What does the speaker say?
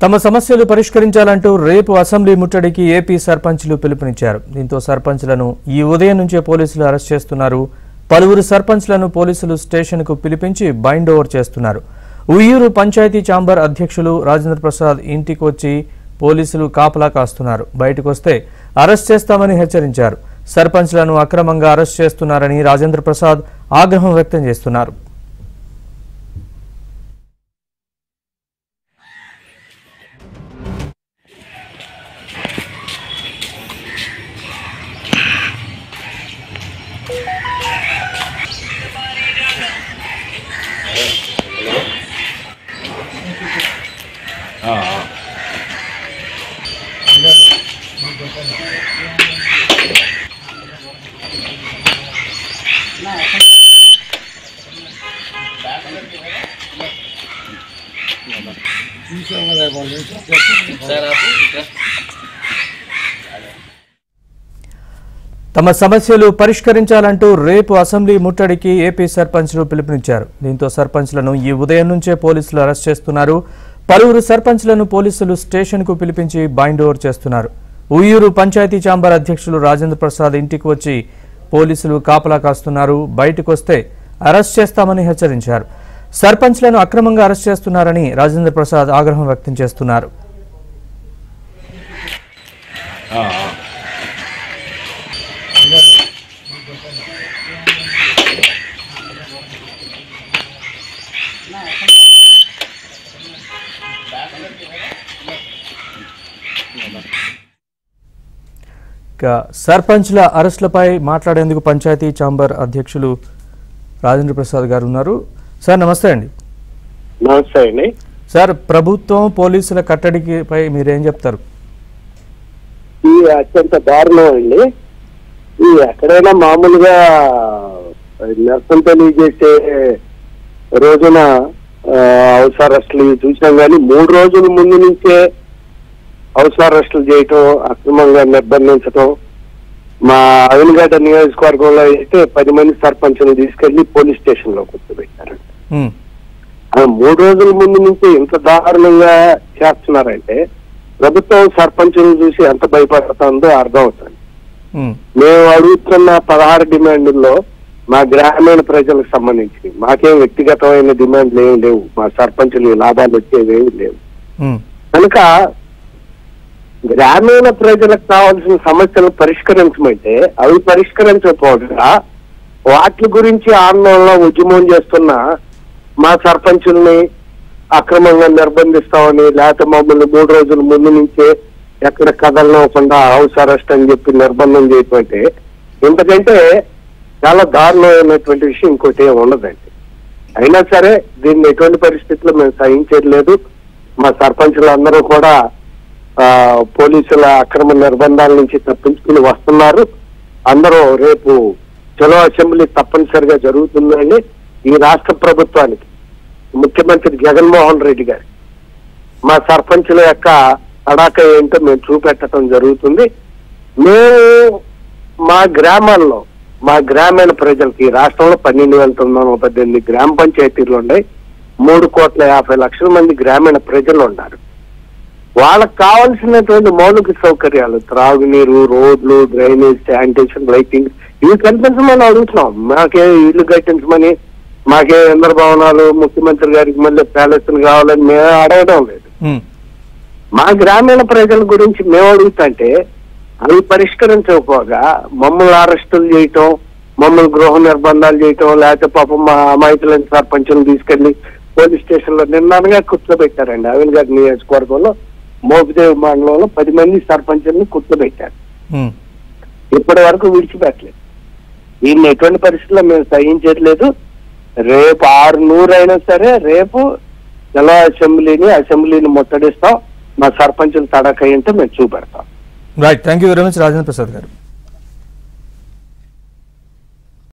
తమ సమస్యలు పరిష్కరించాలంటూ రేపు అసెంబ్లీ ముట్టడికి ఏపీ సర్పంచ్లు పిలుపునిచ్చారు. దీంతో సర్పంచ్లను ఈ ఉదయం నుంచే పోలీసులు అరెస్ట్ చేస్తున్నారు. పలువురు సర్పంచ్లను పోలీసులు స్టేషన్కు పిలిపించి బైండ్ ఓవర్ చేస్తున్నారు. ఉయ్యూరు పంచాయతీ ఛాంబర్ అధ్యక్షులు రాజేంద్ర ప్రసాద్ ఇంటికి వచ్చి పోలీసులు కాపలా కాస్తున్నారు. బయటకు వస్తే అరెస్ట్ చేస్తామని హెచ్చరించారు. సర్పంచ్లను అక్రమంగా అరెస్ట్ చేస్తున్నారని రాజేంద్ర ప్రసాద్ ఆగ్రహం వ్యక్తం చేస్తున్నారు. తమ సమస్యలు పరిష్కరించాలంటూ రేపు అసెంబ్లీ ముట్టడికి ఏపీ సర్పంచ్లు పిలుపునిచ్చారు. దీంతో సర్పంచ్లను ఈ ఉదయం నుంచే పోలీసులు అరెస్ట్ చేస్తున్నారు. పలువురు సర్పంచ్లను పోలీసులు స్టేషన్కు పిలిపించి బైండ్ ఓవర్ చేస్తున్నారు. ఉయ్యూరు పంచాయతీ ఛాంబర్ అధ్యక్షులు రాజేంద్ర ప్రసాద్ ఇంటికి వచ్చి పోలీసులు కాపలా కాస్తున్నారు. బయటకు వస్తే అరెస్ట్ చేస్తామని హెచ్చరించారు. సర్పంచ్లను అక్రమంగా అరెస్ట్ చేస్తున్నారని రాజేంద్ర ప్రసాద్ ఆగ్రహం వ్యక్తం చేస్తున్నారు. సర్పంచ్ల అరెస్టులపై మాట్లాడేందుకు పంచాయతీ ఛాంబర్ అధ్యక్షులు రాజేంద్ర ప్రసాద్ గారు ఉన్నారు. సార్ నమస్తే అండి. నమస్తే అండి. సార్, ప్రభుత్వం పోలీసుల కట్టడిపై మీరేం చెప్తారు? ఈ అత్యంత దారుణం అండి. ఈ ఎక్కడైనా మామూలుగా నిరసన తెలియజేసే రోజున హౌస్ అరెస్టులు చూసాం, కానీ 3 రోజుల ముందు నుంచే హౌస్ అరెస్టులు చేయటం, అక్రమంగా నిర్బంధించటం. మా అవినగడ్డ నియోజకవర్గంలో అయితే 10 మంది సర్పంచ్లు తీసుకెళ్లి పోలీస్ స్టేషన్ లో కూర్చోబెట్టారు. 3 రోజుల ముందు నుంచి ఇంత దారుణంగా చేస్తున్నారంటే ప్రభుత్వం సర్పంచులు చూసి ఎంత భయపడుతుందో అర్థం అవుతుంది. మేము అడుగుతున్న 16 డిమాండ్ల్లో మా గ్రామీణ ప్రజలకు సంబంధించి మాకేం వ్యక్తిగతమైన డిమాండ్లు ఏమి లేవు. మా సర్పంచులు లాభాలు వచ్చేవేమి లేవు. కనుక గ్రామీణ ప్రజలకు కావాల్సిన సమస్యలు పరిష్కరించమంటే అవి పరిష్కరించకపోగా వాటి గురించి ఆందోళన ఉద్యమం చేస్తున్న మా సర్పంచుల్ని అక్రమంగా నిర్బంధిస్తామని, లేకపోతే మమ్మల్ని 3 రోజుల ముందు నుంచే ఎక్కడ కదలనివ్వకుండా హౌస్ అరెస్ట్ అని చెప్పి నిర్బంధం చేయటం అంటే ఇంతకంటే చాలా దారుణమైనటువంటి విషయం ఇంకోటి ఏమి ఉండదండి. అయినా సరే దీన్ని ఎటువంటి పరిస్థితుల్లో మేము సహించేది లేదు. మా సర్పంచులు అందరూ కూడా పోలీసుల అక్రమ నిర్బంధాల నుంచి తప్పించుకుని వస్తున్నారు. అందరూ రేపు చలో అసెంబ్లీ తప్పనిసరిగా జరుగుతుందండి. ఈ రాష్ట్ర ప్రభుత్వానికి ముఖ్యమంత్రి జగన్మోహన్ రెడ్డి గారు మా సర్పంచుల యొక్క తడాక ఏంటో మేము చూపెట్టడం జరుగుతుంది. మేము మా గ్రామాల్లో మా గ్రామీణ ప్రజలకి రాష్ట్రంలో 12,918 గ్రామ పంచాయతీలు ఉన్నాయి. 3,50,00,000 మంది గ్రామీణ ప్రజలు ఉన్నారు. వాళ్ళకు కావాల్సినటువంటి మౌలిక సౌకర్యాలు, త్రాగునీరు, రోడ్లు, డ్రైనేజ్, శానిటేషన్, లైటింగ్ ఇవి కల్పించమని అడుగుతున్నాం. మాకే ఇల్లు కట్టించమని, మాకే ఇంద్ర భవనాలు, ముఖ్యమంత్రి గారికి మళ్ళీ ప్యాలెస్లు కావాలని మేము అడగడం లేదు. మా గ్రామీణ ప్రజల గురించి మేము అడుగుతుంటే అవి పరిష్కరించకపోగా మమ్మల్ని అరెస్టులు చేయటం, మమ్మల్ని గృహ నిర్బంధాలు చేయటం, లేకపోతే పాపం మా అమాయకులైన సర్పంచులు తీసుకెళ్లి పోలీస్ స్టేషన్ లో నిన్నగా కూర్చోబెట్టారండి. అవినగడ్డ నియోజకవర్గంలో మోపిదేవి మండలంలో 10 మంది సర్పంచుల్ని కూర్చోబెట్టారు. ఇప్పటి వరకు విడిచిపెట్టలేదు. దీన్ని ఎటువంటి పరిస్థితుల్లో మేము సహించట్లేదు. రేపు 600 అయినా సరే రేపు జిల్లా అసెంబ్లీని ముట్టడిస్తాం. మా సర్పంచులు తడక ఏంటో మేము చూపెడతాం. Right, thank you very much Rajendra Prasad గారు.